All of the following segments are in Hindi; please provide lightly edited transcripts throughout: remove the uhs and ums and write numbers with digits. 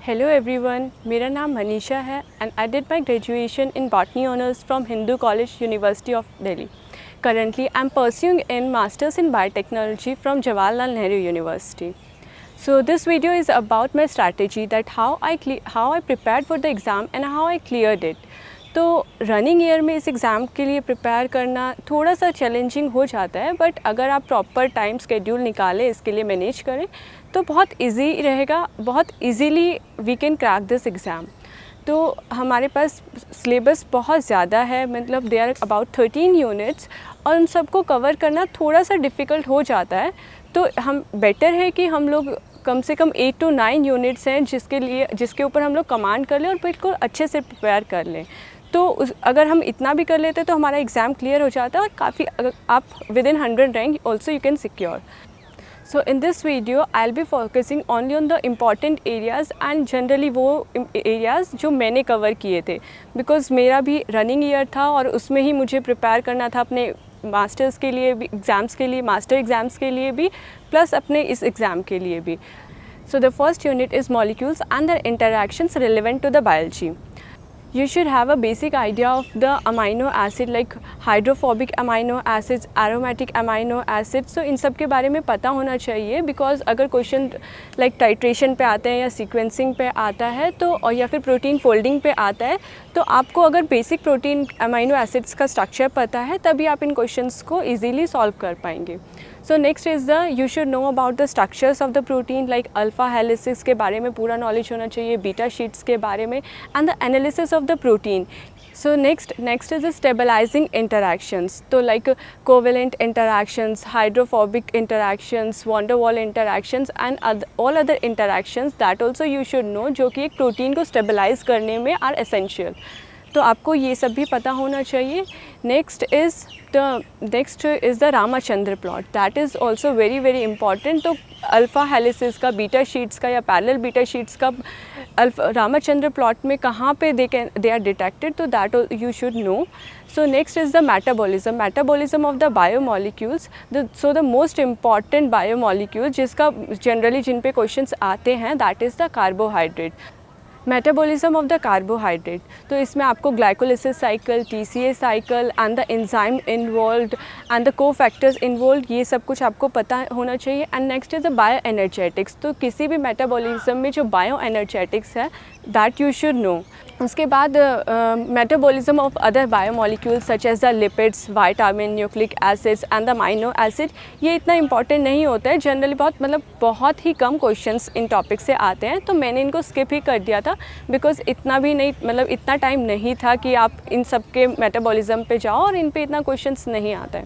हेलो एवरीवन, मेरा नाम मनीषा है and I did my graduation in botany honours from Hindu college university of Delhi. Currently, I am pursuing in Masters in Biotechnology from Jawaharlal Nehru University. So this video is about my strategy, that how I prepared for the exam and how I cleared it. तो रनिंग ईयर में इस एग्ज़ाम के लिए प्रिपेयर करना थोड़ा सा चैलेंजिंग हो जाता है, बट अगर आप प्रॉपर टाइम स्केड्यूल निकालें, इसके लिए मैनेज करें तो बहुत इजी रहेगा, बहुत easily we can crack this exam. तो हमारे पास सिलेबस बहुत ज़्यादा है, मतलब दे आर अबाउट 13 यूनिट्स और उन सबको कवर करना थोड़ा सा डिफ़िकल्ट हो जाता है. तो हम बेटर है कि हम लोग कम से कम 8 to 9 यूनिट्स हैं जिसके ऊपर हम लोग कमांड कर लें और बिल्कुल अच्छे से प्रिपेयर कर लें. तो अगर हम इतना भी कर लेते तो हमारा एग्ज़ाम क्लियर हो जाता है और काफ़ी आप with in 100 rank also you can secure. So in this video I'll be focusing only on the important areas and generally वो areas जो मैंने cover किए थे, because मेरा भी running year था और उसमें ही मुझे prepare करना था अपने मास्टर्स के लिए भी, एग्ज़ाम्स के लिए, मास्टर एग्ज़ाम्स के लिए भी, प्लस अपने इस एग्ज़ाम के लिए भी. So the first unit is molecules and their interactions relevant to the biology. You should have a basic idea of the amino acid like hydrophobic amino acids, aromatic amino acids. So इन सब के बारे में पता होना चाहिए, because अगर क्वेश्चन लाइक टाइट्रेशन पे आते हैं या सीक्वेंसिंग पे आता है तो, और या फिर प्रोटीन फोल्डिंग पे आता है, तो आपको अगर बेसिक प्रोटीन अमीनो एसिड्स का स्ट्रक्चर पता है तभी आप इन क्वेश्चंस को इजीली सॉल्व कर पाएंगे. सो next is you should know about the structures of the protein, like alpha helices के बारे में पूरा नॉलेज होना चाहिए, बीटा शीट्स के बारे में, and the analysis of the protein. So next is the stabilizing interactions. तो like covalent interactions, hydrophobic interactions, van der Waal interactions and all other interactions that also you should know, जो कि एक प्रोटीन को stabilize करने में are essential. तो आपको ये सब भी पता होना चाहिए. Next is the Ramchandra plot, that is also very very important. तो अल्फ़ा हेलिसेस का, बीटा शीट्स का या पैरेलल बीटा शीट्स का रामचंद्र प्लॉट में कहाँ पे दे आर डिटेक्टेड, तो that you should no. So next is the metabolism of the biomolecules. So the most important biomolecule जिसका जनरली जिन पे क्वेश्चंस आते हैं, that is the carbohydrate. Metabolism of the carbohydrate, तो इसमें आपको glycolysis cycle, TCA cycle and the enzyme involved and the cofactors involved, ये सब कुछ आपको पता होना चाहिए. And next is the bio energetics. तो किसी भी मेटाबॉलिज्म में जो बायो एनर्जेटिक्स है, दैट यू शुड नो. उसके बाद metabolism of other biomolecules such as the lipids, vitamin, nucleic acids and the amino acid, ये इतना इंपॉर्टेंट नहीं होता है जनरली. बहुत ही कम क्वेश्चंस इन टॉपिक से आते हैं, तो मैंने इनको स्किप ही कर दिया था, बिकॉज इतना भी नहीं, मतलब इतना टाइम नहीं था कि आप इन सब के मेटाबॉलिज्म पे जाओ, और इन पे इतना क्वेश्चंस नहीं आता है.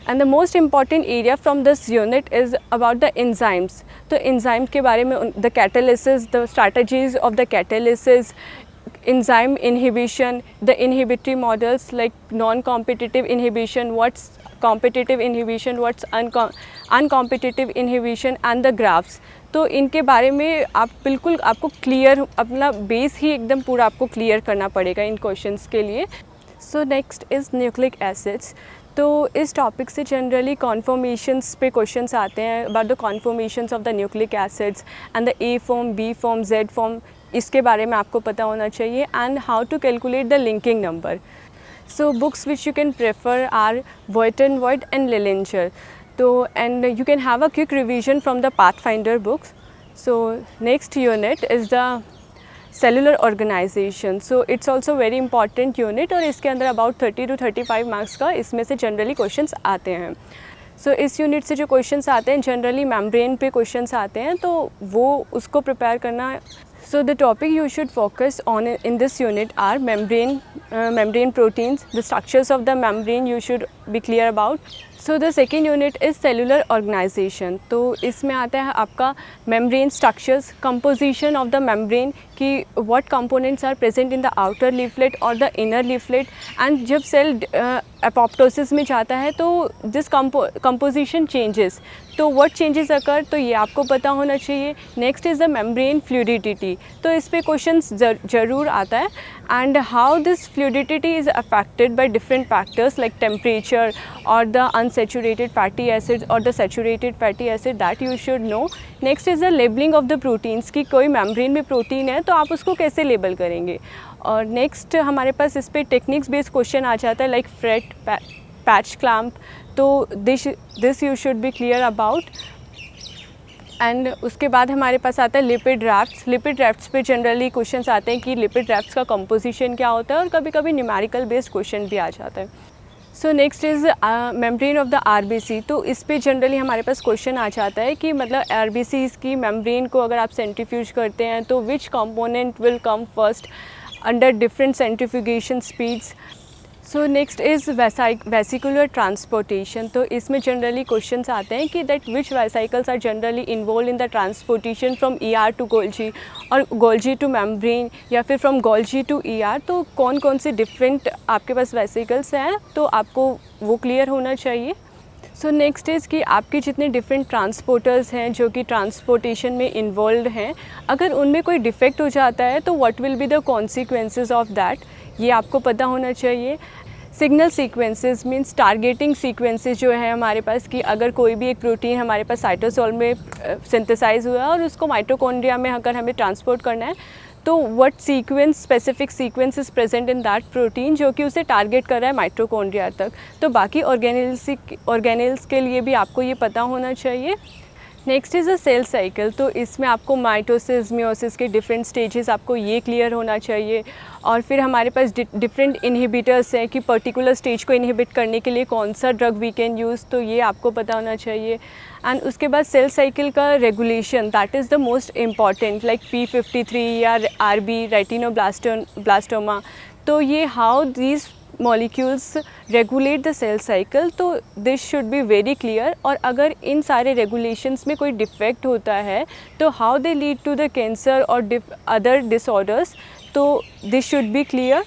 And the most important area from this unit is about the enzymes. तो एंजाइम के बारे में, the catalysis, the strategies of the catalysis, enzyme inhibition, the inhibitory models like non-competitive inhibition, what's competitive inhibition, what's uncompetitive inhibition, and the graphs. तो इनके बारे में आप बिल्कुल, आपको क्लियर, अपना बेस ही एकदम पूरा आपको क्लियर करना पड़ेगा इन क्वेश्चंस के लिए. सो नेक्स्ट इज़ न्यूक्लिक एसिड्स. तो इस टॉपिक से जनरली कॉन्फॉर्मेशंस पे क्वेश्चंस आते हैं, about the conformations of the nucleic acids and the A form, B form, Z form, इसके बारे में आपको पता होना चाहिए. And how to calculate the linking number. So books which you can prefer are Voigt and Lillinger. तो and you can have a quick revision from the Pathfinder books. So next unit is the cellular organization. So it's also very important unit, और इसके अंदर अबाउट 30 to 35 मार्क्स का इसमें से जनरली क्वेश्चंस आते हैं. सो इस यूनिट से जो क्वेश्चंस आते हैं जनरली मेम्ब्रेन पे क्वेश्चंस आते हैं, तो वो उसको प्रिपेयर करना. So the topic you should focus on in this unit are membrane proteins, the structures of the membrane you should be clear about. So the second unit is cellular organization. तो इसमें आता है आपका membrane structures, composition of the membrane, कि what components are present in the outer leaflet or the inner leaflet, and जब cell एपोप्टोसिस में जाता है तो दिस कंपोजिशन चेंजेस, तो व्हाट चेंजेस अकर, तो ये आपको पता होना चाहिए। Next is the membrane fluidity, तो इस पे क्वेश्चंस ज़रूर आता है। And how this fluidity is affected by different factors like temperature और द अनसेचुरेटेड फैटी एसिड्स और the saturated fatty acid, that you should no. Next is the labelling of the proteins, की कोई मेम्ब्रेन में प्रोटीन है तो आप उसको कैसे लेबल करेंगे। और नेक्स्ट हमारे पास इस पे टेक्निक्स बेस्ड क्वेश्चन आ जाता है लाइक फ्रेट, पैच क्लैम्प, तो this you should be clear about. And उसके बाद हमारे पास आता है लिपिड राफ्ट्स। लिपिड राफ्ट्स पे जनरली क्वेश्चंस आते हैं कि लिपिड राफ्ट्स का कंपोजिशन क्या होता है, और कभी कभी न्यूमेरिकल बेस्ड क्वेश्चन भी आ जाता है। So next is membrane of the RBC, तो इस पे जनरली हमारे पास क्वेश्चन आ जाता है कि मतलब आरबीसी की मेम्ब्रेन को अगर आप सेंट्रीफ्यूज करते हैं तो which component will come first under different centrifugation speeds. So next is vesicular transportation, तो इसमें जनरली क्वेश्चंस आते हैं कि that which vesicles are generally involve in the transportation from ER to Golgi और गोल्जी टू मेम्ब्रेन, या फिर फ्रॉम गोल्जी टू ईआर, तो कौन कौन से डिफरेंट आपके पास वेसिकल्स हैं, तो आपको वो क्लियर होना चाहिए। सो नेक्स्ट इज़ कि आपके जितने डिफरेंट ट्रांसपोर्टर्स हैं जो कि ट्रांसपोर्टेशन में इन्वॉल्व हैं, अगर उनमें कोई डिफेक्ट हो जाता है तो what will be the consequences of that, ये आपको पता होना चाहिए। Signal sequences means targeting sequences जो है हमारे पास, कि अगर कोई भी एक प्रोटीन हमारे पास साइटोसोल में सिंथेसाइज हुआ है और उसको माइटोकॉन्ड्रिया में अगर हमें ट्रांसपोर्ट करना है, तो what sequence, specific sequence is present in that protein जो कि उसे टारगेट कर रहा है माइटोकॉन्ड्रिया तक। तो बाकी ऑर्गेनेल्स के लिए भी आपको ये पता होना चाहिए। Next is a cell cycle, तो इसमें आपको माइटोसिस, मियोसिस के डिफरेंट स्टेजेस आपको ये क्लियर होना चाहिए। और फिर हमारे पास डिफरेंट इनहिबिटर्स हैं कि पर्टिकुलर स्टेज को इनहिबिट करने के लिए कौन सा ड्रग वी कैन यूज़, तो ये आपको पता होना चाहिए। एंड उसके बाद सेल साइकिल का regulation, that is the most important, like P53 या RB, रेटिनोब्लास्टोमा, तो ये how these molecules regulate the cell cycle, तो this should be very clear. और अगर इन सारे रेगुलेशंस में कोई डिफेक्ट होता है तो how they lead to the cancer और अदर डिसऑर्डर्स, तो this should be clear.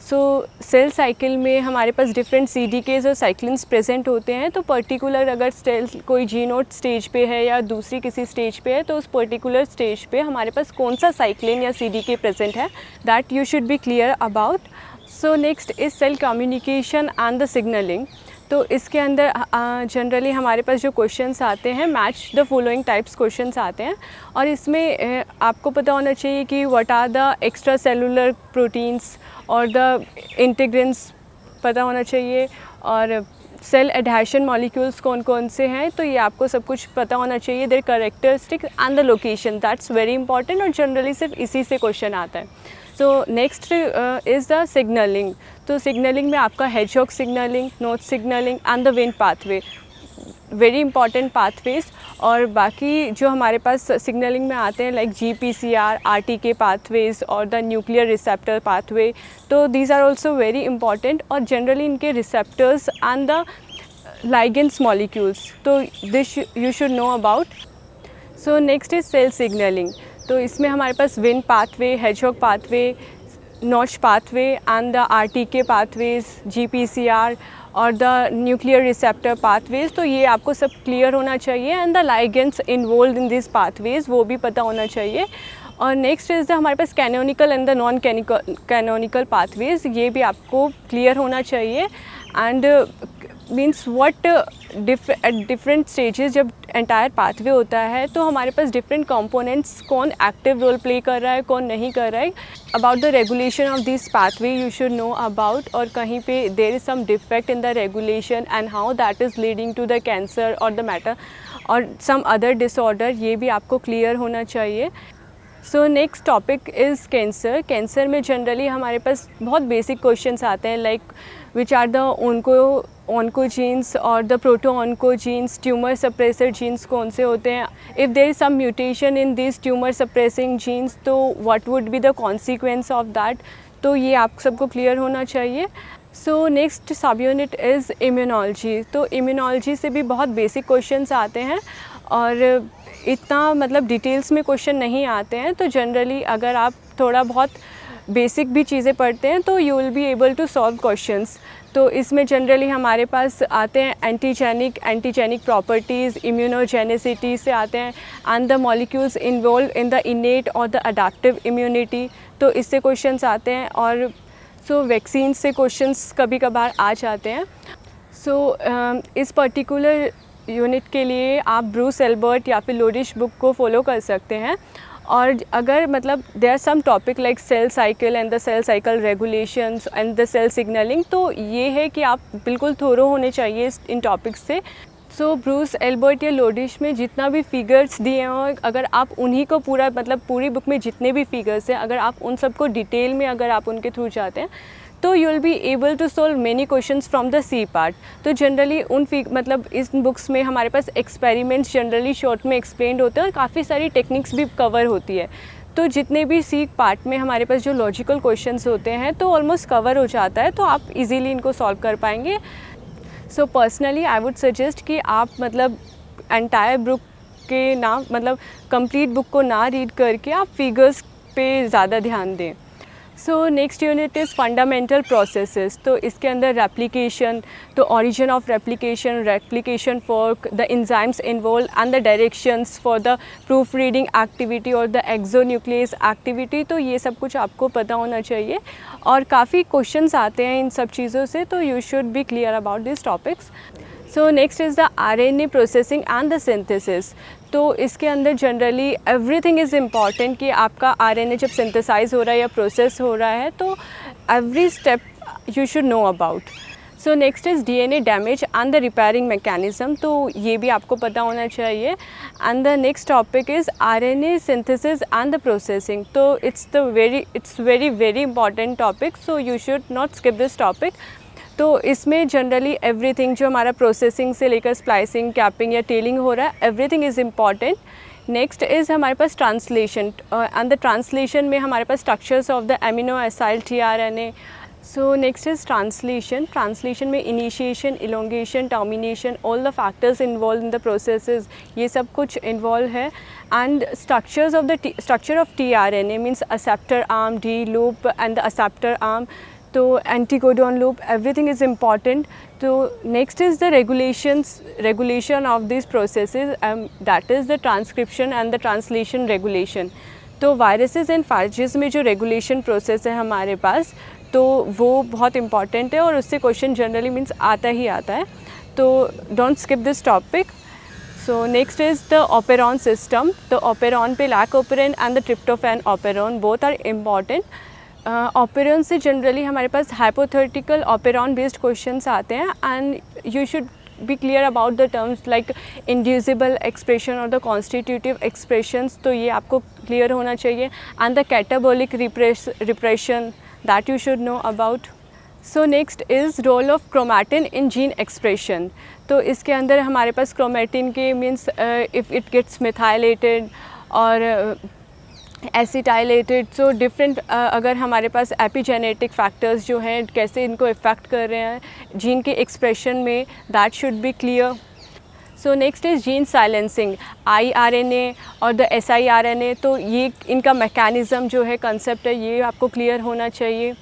So cell cycle में हमारे पास डिफरेंट CDKs और साइक्लिन्स प्रेजेंट होते हैं, तो पर्टिकुलर अगर सेल कोई G0 स्टेज पे है या दूसरी किसी स्टेज पे है, तो उस पर्टिकुलर स्टेज पे हमारे पास कौन सा साइक्लिन या CDK प्रेजेंट है, that you should be clear about. So next is cell communication and the signaling, तो इसके अंदर जनरली हमारे पास जो क्वेश्चंस आते हैं, match the following types questions आते हैं, और इसमें आपको पता होना चाहिए कि what are the extra cellular proteins और द इंटीग्रेंस पता होना चाहिए, और सेल एडहेशन मॉलिक्यूल्स कौन कौन से हैं, तो ये आपको सब कुछ पता होना चाहिए। Their characteristic and the location, that's very important, और जनरली सिर्फ इसी से क्वेश्चन आता है। So next is the signaling, तो सिग्नलिंग में आपका hedgehog signaling, notch signaling and the Wnt pathway, very important pathways. और बाकी जो हमारे पास सिग्नलिंग में आते हैं लाइक GPCR, RTK पाथवेज और द न्यूक्लियर रिसेप्टर पाथवे, तो these are also very important, और जनरली इनके receptors and the ligands molecules, तो this you should know about. So next is cell signalling, तो इसमें हमारे पास Wnt pathway, hedgehog pathway, notch pathway and the RTK pathways, GPCR और द न्यूक्लियर रिसेप्टर पाथवेज, तो ये आपको सब क्लियर होना चाहिए। And the ligands involve in this pathways, वो भी पता होना चाहिए। और नेक्स्ट इज़ द हमारे पास canonical and the non canonical pathways, ये भी आपको क्लियर होना चाहिए। And means what at different stages जब एंटायर पाथवे होता है, तो हमारे पास डिफरेंट कंपोनेंट्स कौन एक्टिव रोल प्ले कर रहा है, कौन नहीं कर रहा है, about the regulation of this pathway you should know about. और कहीं पे there is some defect in the regulation and how that is leading to the cancer और द मैटर और सम अदर डिसऑर्डर, ये भी आपको क्लियर होना चाहिए। So next topic is cancer. Cancer में जनरली हमारे पास बहुत बेसिक क्वेश्चंस आते हैं like which are the oncogenes और the proto oncogenes, tumour suppressor genes कौन से होते हैं, if there is some mutation in this tumour suppressing genes, तो what would be the consequence of that, तो ये आप सबको क्लियर होना चाहिए। So next sub unit is immunology. तो इम्यूनोलॉजी से भी बहुत बेसिक क्वेश्चंस आते हैं और इतना मतलब डिटेल्स में क्वेश्चन नहीं आते हैं, तो जनरली अगर आप थोड़ा बहुत बेसिक भी चीज़ें पढ़ते हैं तो you will be able to solve questions. तो इसमें जनरली हमारे पास आते हैं एंटीजेनिक प्रॉपर्टीज़, इम्यूनोजेनिसिटी से आते हैं, and the molecules involve in the इनेट और द अडैप्टिव इम्यूनिटी, तो इससे क्वेश्चंस आते हैं। और वैक्सीन से क्वेश्चंस कभी कभार आ जाते हैं। इस पर्टिकुलर यूनिट के लिए आप ब्रूस एल्बर्ट या फिर लोडिश बुक को फॉलो कर सकते हैं। और अगर मतलब there are some topic like cell cycle and the cell cycle regulations and the cell signalling, तो ये है कि आप बिल्कुल थोरो होने चाहिए इन टॉपिक्स से। ब्रूस एल्बर्ट या लोडिश में जितना भी फिगर्स दिए हों, अगर आप उन्हीं को पूरा मतलब पूरी बुक में जितने भी फिगर्स हैं, अगर आप उन सबको डिटेल में अगर आप उनके थ्रू जाते हैं तो you will be able to solve many questions from the C part. तो जनरली मतलब इस बुक्स में हमारे पास एक्सपेरिमेंट्स जनरली शॉर्ट में एक्सप्लेन्ड होते हैं और काफ़ी सारी टेक्निक्स भी कवर होती है। तो जितने भी सी पार्ट में हमारे पास जो लॉजिकल क्वेश्चंस होते हैं तो ऑलमोस्ट कवर हो जाता है, तो आप इजीली इनको सॉल्व कर पाएंगे। पर्सनली आई वुड सजेस्ट कि आप मतलब एंटायर बुक के ना मतलब कंप्लीट बुक को ना रीड करके आप फिगर्स पे ज़्यादा ध्यान दें। Next unit is fundamental processes. तो इसके अंदर रेप्लिकेशन, तो origin of replication fork, the enzymes involve and the directions for the proof reading activity और द एक्सोन्यूक्लियस एक्टिविटी, तो ये सब कुछ आपको पता होना चाहिए। और काफ़ी क्वेश्चंस आते हैं इन सब चीज़ों से, तो you should be clear about this topics. Next is the RNA processing and the synthesis. तो इसके अंदर जनरली एवरीथिंग इज़ इम्पॉर्टेंट कि आपका RNA जब सिंथेसाइज हो रहा है या प्रोसेस हो रहा है तो every step you should know about. Next is DNA damage and the repairing mechanism, तो ये भी आपको पता होना चाहिए। And the next topic is RNA synthesis and the processing. तो it's very very important topic, so you should not skip this topic. तो इसमें जनरली एवरीथिंग जो हमारा प्रोसेसिंग से लेकर स्प्लाइसिंग, कैपिंग या टेलिंग हो रहा है, everything is important. Next is हमारे पास ट्रांसलेशन, एंड द ट्रांसलेशन में हमारे पास structures of the amino acid tRNA। Next is translation में initiation, elongation, termination, all the factors involve in the processes, ये सब कुछ इन्वॉल्व है। And structure of tRNA means acceptor arm, D loop and the acceptor arm, तो anticodon loop, everything is important. तो next is the regulation of this processes, that is the transcription and the translation regulation. तो वायरसेस एंड फैजेस में जो रेगुलेशन प्रोसेस है हमारे पास, तो वो बहुत इंपॉर्टेंट है और उससे क्वेश्चन जनरली मीन्स आता ही आता है, तो don't skip this topic. Next is the operon system. तो ऑपेरॉन पे lac operon and the tryptophan operon, both are important. Operon से जनरली हमारे पास हाइपोथेटिकल ऑपेरॉन बेस्ड क्वेश्चंस आते हैं, and you should be clear about the terms like inducible expression और द कॉन्स्टिट्यूटिव एक्सप्रेशंस, तो ये आपको क्लियर होना चाहिए। And the catabolic repression, that you should know about. Next is role of chromatin in gene expression. तो इसके अंदर हमारे पास क्रोमैटिन के means if it gets methylated और एसिटाइलेटेड, सो डिफरेंट अगर हमारे पास एपिजेनेटिक फैक्टर्स जो हैं कैसे इनको इफ़ेक्ट कर रहे हैं जीन के एक्सप्रेशन में, that should be clear. Next is gene silencing, IRNA और द siRNA, तो ये इनका मैकेनिज़्म जो है, कंसेप्ट है, ये आपको क्लियर होना चाहिए।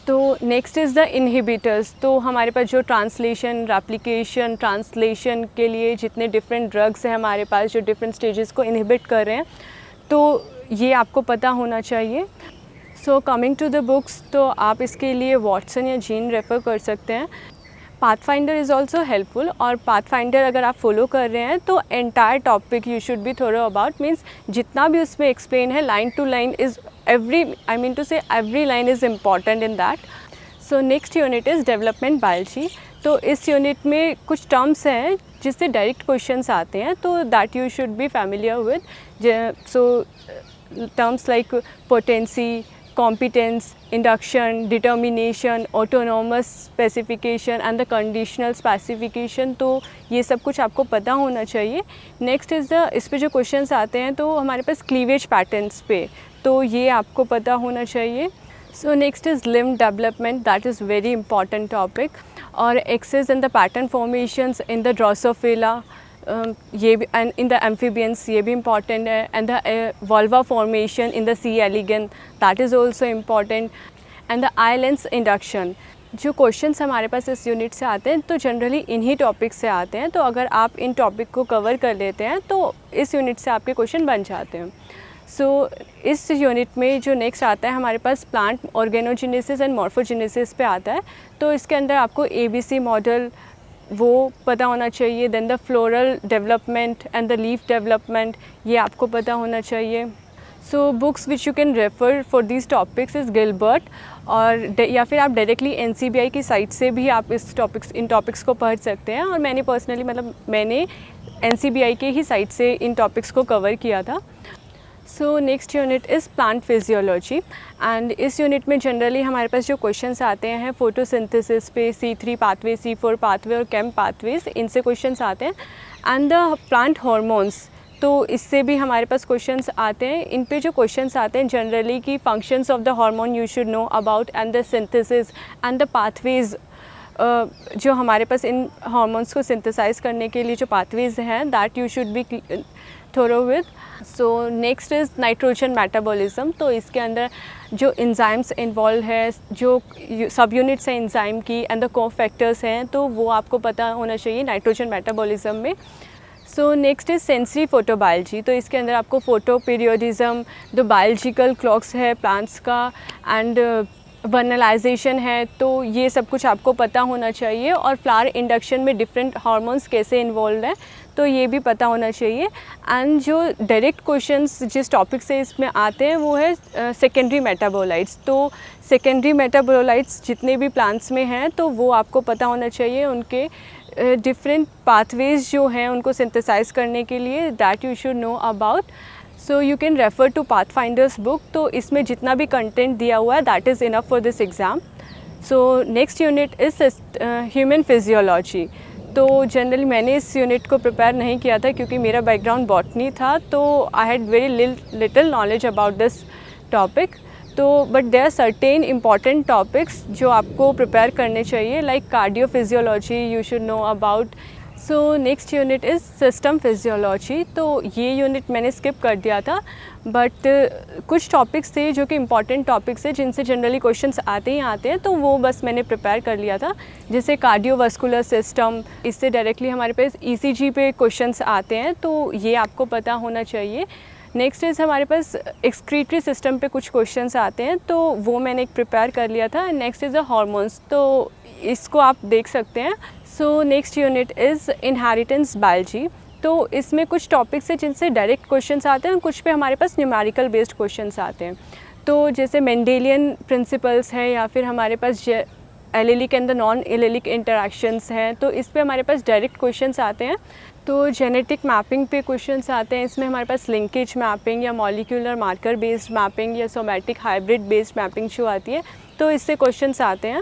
तो नेक्स्ट इज़ द इनहिबिटर्स। तो हमारे पास जो ट्रांसलेशन, रेप्लिकेशन, ट्रांसलेशन के लिए जितने डिफरेंट ड्रग्स हैं हमारे पास जो डिफरेंट स्टेजेस को इनहिबिट कर रहे हैं, तो ये आपको पता होना चाहिए। कमिंग टू द बुक्स, तो आप इसके लिए वॉटसन या जीन रेफ़र कर सकते हैं। पाथफाइंडर इज़ ऑल्सो हेल्पफुल, और पाथफाइंडर अगर आप फॉलो कर रहे हैं तो entire topic you should be thorough about, means जितना भी उसमें एक्सप्लेन है line to line is every line is important in that. Next unit is development biology. तो इस यूनिट में कुछ टर्म्स हैं जिससे डायरेक्ट क्वेश्चंस आते हैं, तो that you should B familiar with. Terms like potency, competence, induction, determination, autonomous specification and the conditional specification, तो ये सब कुछ आपको पता होना चाहिए। नेक्स्ट इज़ इस पे जो क्वेश्चंस आते हैं तो हमारे पास क्लीवेज पैटर्न्स पे, तो ये आपको पता होना चाहिए। Next is limb development, that is very important topic. और axes in the pattern formations in the Drosophila, ये भी, एंड इन द एम्फीबियंस, ये भी इंपॉर्टेंट है। And the vulva formation in the C elegans, that is also important. And the eye lens induction, जो क्वेश्चंस हमारे पास इस यूनिट से आते हैं तो जनरली इन्हीं टॉपिक से आते हैं, तो अगर आप इन टॉपिक को कवर कर लेते हैं तो इस यूनिट से आपके क्वेश्चन बन जाते हैं। सो इस यूनिट में जो नेक्स्ट आता है हमारे पास प्लांट ऑर्गेनोजेनेसिस एंड मॉर्फोजेनेसिस पे आता है। तो इसके अंदर आपको ABC मॉडल वो पता होना चाहिए, then the floral development and the leaf development, ये आपको पता होना चाहिए। So books which you can refer for these topics is Gilbert, और या फिर आप डायरेक्टली NCBI की साइट से भी आप इन टॉपिक्स को पढ़ सकते हैं। और मैंने पर्सनली मैंने NCBI के ही साइट से इन टॉपिक्स को कवर किया था। सो next unit is plant physiology, and इस यूनिट में जनरली हमारे पास जो क्वेश्चंस आते हैं फोटोसिंथेसिस पे, C3 पाथवे, C4 पाथवे और केम पाथवेज, इनसे क्वेश्चंस आते हैं। एंड द प्लांट हार्मोन्स, तो इससे भी हमारे पास क्वेश्चंस आते हैं। इन पे जो क्वेश्चंस आते हैं जनरली कि functions of the hormone you should know about, and the synthesis and the pathways, जो हमारे पास इन हार्मोन्स को सिंथेसाइज करने के लिए जो पाथवेज हैं that you should be thorough with. So next is nitrogen metabolism, तो इसके अंदर जो एंजाइम्स इन्वॉल्व है, जो सब यूनिट्स हैं एंजाइम की एंड द कोफैक्टर्स हैं, तो वो आपको पता होना चाहिए नाइट्रोजन मेटाबॉलिज्म में। सो नेक्स्ट इज़ सेंसरी फोटोबायोलॉजी, तो इसके अंदर आपको फोटो पीरियोडिज्म, जो बायोलॉजिकल क्लॉक्स है प्लांट्स का, एंड वर्नलाइजेशन है, तो ये सब कुछ आपको पता होना चाहिए। और फ्लावर इंडक्शन में डिफरेंट हार्मोन्स कैसे इन्वॉल्व हैं, तो ये भी पता होना चाहिए। एंड जो डायरेक्ट क्वेश्चंस जिस टॉपिक से इसमें आते हैं वो है सेकेंडरी मेटाबोलाइट्स, तो सेकेंडरी मेटाबोलाइट्स जितने भी प्लांट्स में हैं तो वो आपको पता होना चाहिए, उनके डिफरेंट पाथवेज जो हैं उनको सिंथेसाइज करने के लिए, that you should know about. So you can refer to Pathfinder's book, तो इसमें जितना भी कंटेंट दिया हुआ है that is enough for this exam. So next unit is human physiology, तो जनरली मैंने इस यूनिट को प्रिपेयर नहीं किया था क्योंकि मेरा बैकग्राउंड बॉटनी था, तो I had very little knowledge about this topic. तो but there are certain important topics जो आपको प्रिपेयर करने चाहिए, like cardio physiology you should know about. So next unit is system physiology, तो ये यूनिट मैंने स्किप कर दिया था, बट कुछ टॉपिक्स थे जो कि इम्पॉर्टेंट टॉपिक्स है जिनसे जनरली क्वेश्चंस आते ही आते हैं, तो वो बस मैंने प्रिपेयर कर लिया था। जैसे कार्डियोवास्कुलर सिस्टम, इससे डायरेक्टली हमारे पास ECG पे क्वेश्चंस आते हैं, तो ये आपको पता होना चाहिए। नेक्स्ट इज़ हमारे पास एक्सक्रीटरी सिस्टम पे कुछ क्वेश्चंस आते हैं, तो वो मैंने एक प्रिपेयर कर लिया था। नेक्स्ट इज़ द हार्मोन्स, तो इसको आप देख सकते हैं। सो next unit is inheritance biology, तो इसमें कुछ टॉपिक्स हैं जिनसे डायरेक्ट क्वेश्चंस आते हैं, कुछ पे हमारे पास न्यूमेरिकल बेस्ड क्वेश्चंस आते हैं। तो जैसे मेंडेलियन प्रिंसिपल्स हैं, या फिर हमारे पास allelic and the non allelic interactions हैं, तो इस पे हमारे पास डायरेक्ट क्वेश्चंस आते हैं। तो जेनेटिक मैपिंग पे क्वेश्चंस आते हैं, इसमें हमारे पास लिंकेज मैपिंग या मॉलिक्यूलर मार्कर बेस्ड मैपिंग या सोमैटिक हाइब्रिड बेस्ड मैपिंग जो आती है, तो इससे क्वेश्चंस आते हैं।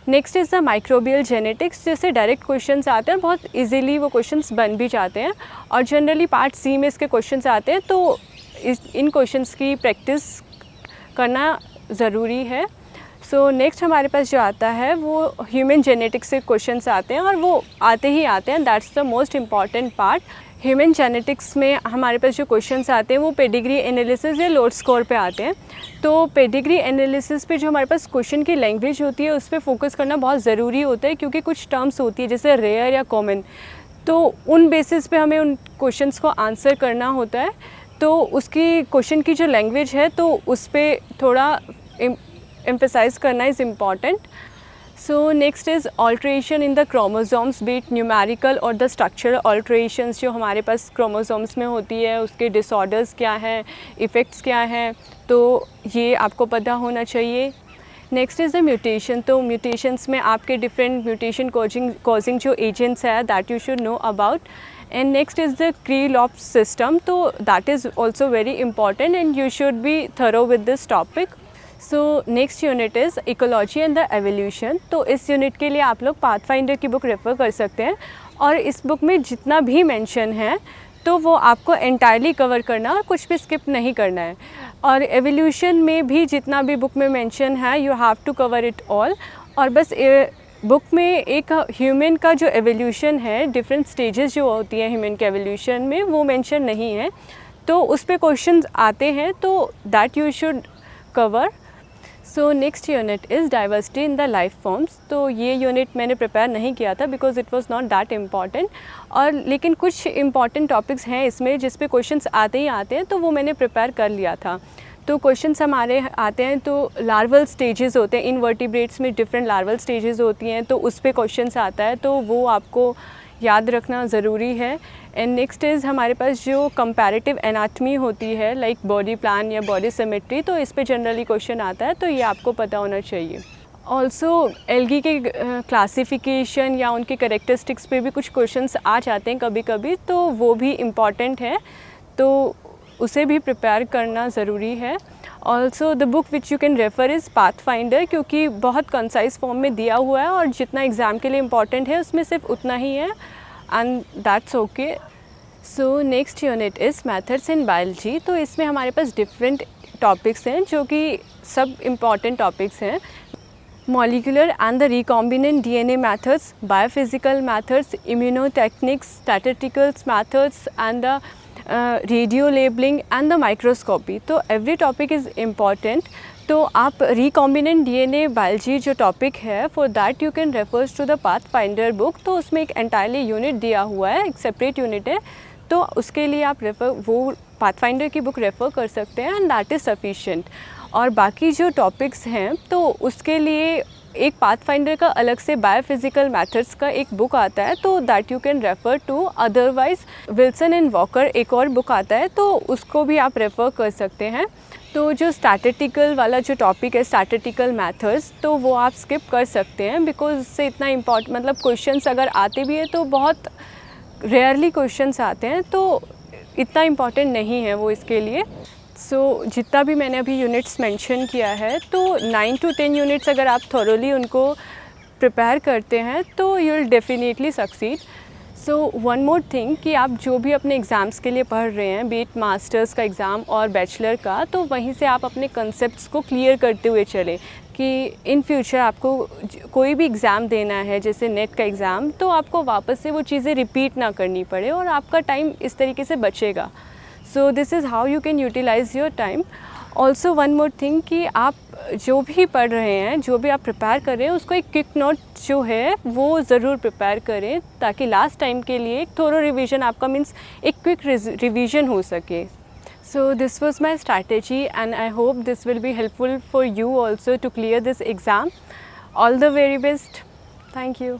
Next is the microbial genetics, जैसे डायरेक्ट क्वेश्चंस आते हैं, बहुत इजीली वो क्वेश्चंस बन भी जाते हैं, और जनरली पार्ट C में इसके क्वेश्चंस आते हैं, तो इन क्वेश्चंस की प्रैक्टिस करना ज़रूरी है। सो नेक्स्ट हमारे पास जो आता है वो ह्यूमन जेनेटिक्स से क्वेश्चंस आते हैं, और वो आते ही आते हैं, that's the most important part. Human genetics में हमारे पास जो क्वेश्चंस आते हैं वो पेडिग्री एनालिसिस या लोड स्कोर पे आते हैं। तो पेडिग्री एनालिसिस पे जो हमारे पास क्वेश्चन की लैंग्वेज होती है उस पर फोकस करना बहुत ज़रूरी होता है, क्योंकि कुछ टर्म्स होती है जैसे रेयर या कॉमन, तो उन बेसिस पे हमें उन क्वेश्चंस को आंसर करना होता है। तो उसकी क्वेश्चन की जो लैंग्वेज है तो उस पर थोड़ा एम्फसाइज़ करना is important. So next is alteration in the chromosomes, B it numerical और द स्ट्रक्चरल ऑल्ट्रेशंस जो हमारे पास क्रोमोसोम्स में होती है, उसके डिसऑर्डर्स क्या हैं, इफ़ेक्ट्स क्या हैं, तो ये आपको पता होना चाहिए। नेक्स्ट इज़ द म्यूटेशन, तो म्यूटेशंस में आपके डिफरेंट म्यूटेशन कॉजिंग जो एजेंट्स है that you should know about. And next is the Cre lox system, तो that is also very important and you should be thorough with this topic. So next unit is ecology and the evolution, तो इस यूनिट के लिए आप लोग पाथफाइंडर की बुक रेफ़र कर सकते हैं, और इस बुक में जितना भी मेंशन है तो वो आपको एंटायरली कवर करना और कुछ भी स्किप नहीं करना है। और एवोल्यूशन में भी जितना भी बुक में मेंशन है you have to cover it all. और बस बुक में एक ह्यूमन का जो एवोल्यूशन है, डिफरेंट स्टेजेस जो होती हैं ह्यूमन के एवोल्यूशन में, वो मेंशन नहीं है, तो उस पर क्वेश्चंस आते हैं, तो that you should cover. So next unit is diversity in the life forms. तो ये यूनिट मैंने प्रिपेयर नहीं किया था because it was not that important, और लेकिन कुछ इम्पॉर्टेंट टॉपिक्स हैं इसमें जिस पे क्वेश्चंस आते ही आते हैं, तो वो मैंने प्रिपेयर कर लिया था। तो क्वेश्चंस हमारे आते हैं, तो लार्वल स्टेजेस होते हैं, इनवर्टिब्रेट्स में डिफरेंट लार्वल स्टेजेस होती हैं, तो उस पे क्वेश्चंस आता है, तो वो आपको याद रखना ज़रूरी है। एंड नेक्स्ट इज़ हमारे पास जो कंपैरेटिव एनाटमी होती है लाइक बॉडी प्लान या बॉडी सिमेट्री, तो इस पे जनरली क्वेश्चन आता है, तो ये आपको पता होना चाहिए। ऑल्सो एल्गी के क्लासिफिकेशन या उनके करेक्टरिस्टिक्स पे भी कुछ क्वेश्चंस आ जाते हैं कभी कभी, तो वो भी इम्पॉर्टेंट है, तो उसे भी प्रिपेयर करना ज़रूरी है। Also the book which you can refer is pathfinder, क्योंकि बहुत कंसाइज फॉर्म में दिया हुआ है और जितना एग्ज़ाम के लिए इम्पॉर्टेंट है उसमें सिर्फ उतना ही है, and that's okay. So next unit is methods in biology. तो इसमें हमारे पास डिफरेंट टॉपिक्स हैं जो कि सब इम्पॉर्टेंट टॉपिक्स हैं। Molecular and the recombinant DNA methods, biophysical methods, immunotechnics, statistical methods and the radio labeling and the microscopy। तो every topic is important। तो आप recombinant DNA biology जो टॉपिक है, for that you can refers to the Pathfinder book। तो उसमें एक entirely यूनिट दिया हुआ है, एक सेपरेट यूनिट है, तो उसके लिए आप वो पाथफाइंडर की बुक रेफ़र कर सकते हैं, एंड दैट इज़ सफिशिएंट। और बाकी जो टॉपिक्स हैं, तो उसके लिए एक पाथफाइंडर का अलग से बायोफिज़िकल मेथड्स का एक बुक आता है, तो that you can refer to. Otherwise Wilson and Walker एक और बुक आता है, तो उसको भी आप रेफ़र कर सकते हैं। तो जो स्टैटिस्टिकल वाला जो टॉपिक है, स्टैटिस्टिकल मेथड्स, तो वो आप स्किप कर सकते हैं बिकॉज उससे इतना मतलब क्वेश्चंस अगर आते भी है तो बहुत रेयरली क्वेश्चंस आते हैं, तो इतना इम्पॉर्टेंट नहीं है वो इसके लिए। सो जितना भी मैंने अभी यूनिट्स मेंशन किया है, तो 9 to 10 यूनिट्स अगर आप थॉरोली उनको प्रिपेयर करते हैं, तो you will definitely succeed. So one more thing कि आप जो भी अपने एग्ज़ाम्स के लिए पढ़ रहे हैं, बी इट मास्टर्स का एग्ज़ाम और बैचलर का, तो वहीं से आप अपने कंसेप्ट्स को क्लियर करते हुए चलें कि इन फ्यूचर आपको कोई भी एग्ज़ाम देना है, जैसे नेट का एग्ज़ाम, तो आपको वापस से वो चीज़ें रिपीट ना करनी पड़े और आपका टाइम इस तरीके से बचेगा। So this is how you can utilize your time. Also one more thing कि आप जो भी पढ़ रहे हैं, जो भी आप प्रिपेयर कर रहे हैं, उसको एक क्विक नोट जो है वो ज़रूर प्रिपेयर करें, ताकि लास्ट टाइम के लिए एक थोरो रिवीजन आपका मीन्स एक क्विक रिवीजन हो सके। So this was my strategy, and I hope this will be helpful for you also to clear this exam. All the very best. Thank you.